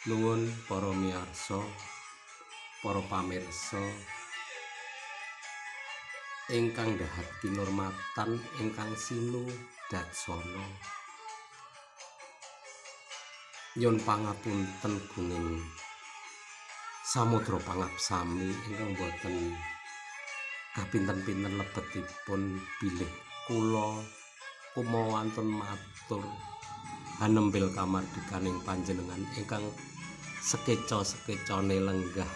Nuwun para miyarsa, para pamirsa ingkang dhahat kinurmatan ingkang sinu dadsana. Nyuwun pangapunten gunging samudra pangabsami ingkang boten kapinten-pinten lebetipun bilih kula kumawantun matur hanembel kamardikaning panjenengan ingkang sekeca-sekecane lenggah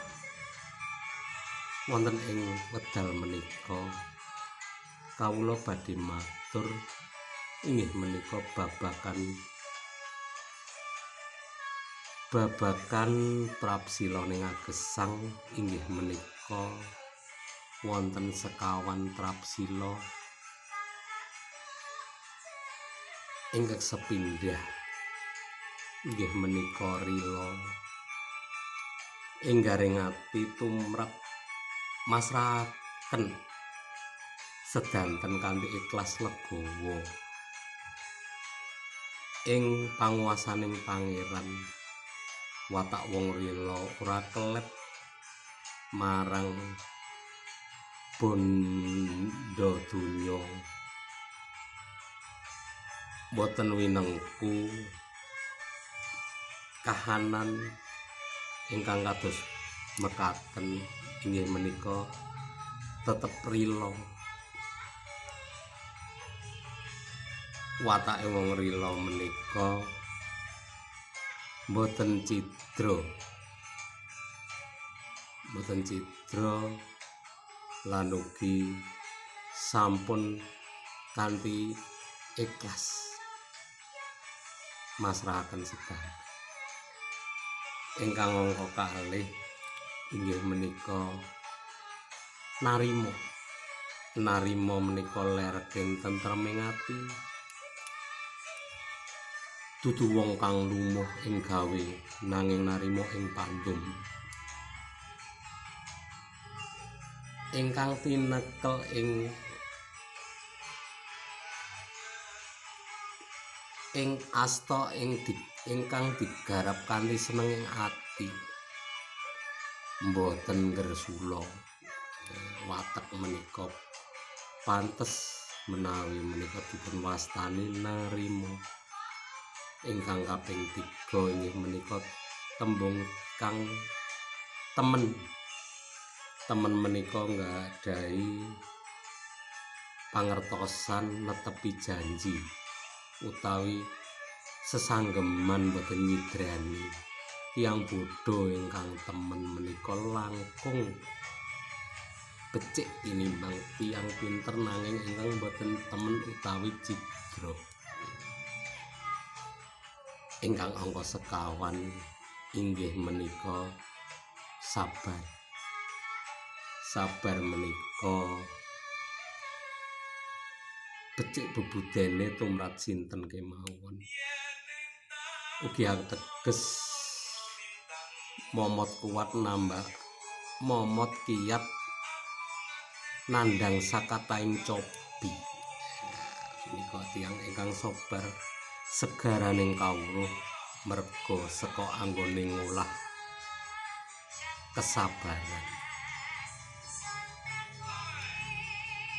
wonten ing wekdal menika. Kawula badhe matur inggih menika babagan prapsila ning agesang inggih menika wonten sekawan prapsila ingkang sepindhah inggih menika rila enggaring ati tumrap masrahaken sedanten kanthi ikhlas legawa ing panguwasaning pangeran. Watak wong rila ora kelep marang bondo donya, boten winengku kahanan ingkang kados mekaten inggih menika tetep rila. Watake wong rila menika boten cidra lan ugi sampun kanthi ikhlas masrahaken sedanten. Ingkang angka kalih inggih menika narima menika leregen tentreming ati. Dudu wong kang lumuh ing gawe nanging narima ing pandum. Ingkang tinekel ing asta ingkang digarap kanthi seneng ing ati. Mboten gersula. Watek menika pantes menawi menika dipun wastani narima. Ingkang kaping 3 inggih menika tembung kang temen menika nggadahi pangertosan netepi janji utawi sesanggeman boten nyidrani. Tiyang bodho ingkang temen menika langkung becik tinimbang tiyang pinter nanging ingkang boten temen utawi cidra. Ingkang angka sekawan inggih menika sabar. Sabar menika becik bebudene tumrap sinten kemawon. Ugi ateges momot kuat nambah momot kiyat nandang sakataing cobi. Menika tiyang ingkang sabar segaraning kawruh merga saka anggone ngolah kesabaran.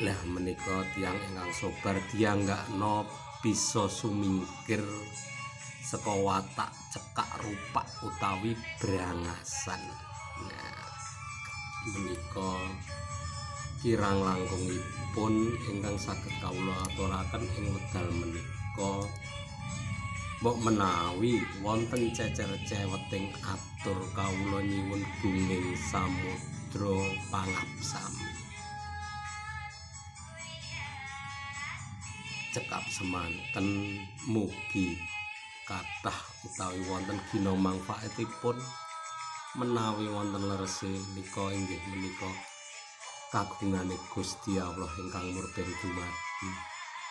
Lah menika tiyang ingkang sabar dianggakno bisa sumingkir saka watak cekak rupak utawi brangasan. Nah, menika kirang langkungipun ingkang saged kawula aturaken ing wekdal menika. Mbok menawi wonten cecer-ceweting atur kawula nyuwun gunging samudra pangabsami. Cekap semanten mugi kathah utawi wonten gina manfaatipun. Menawi wonten leresé nika inggih menika kagungane Gusti Allah ingkang murben dumadi.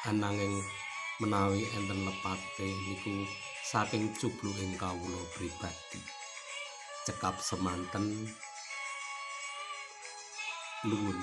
Ananging menawi enten lepate niku saking cubluking kawula pribadi. Cekap semanten luwun.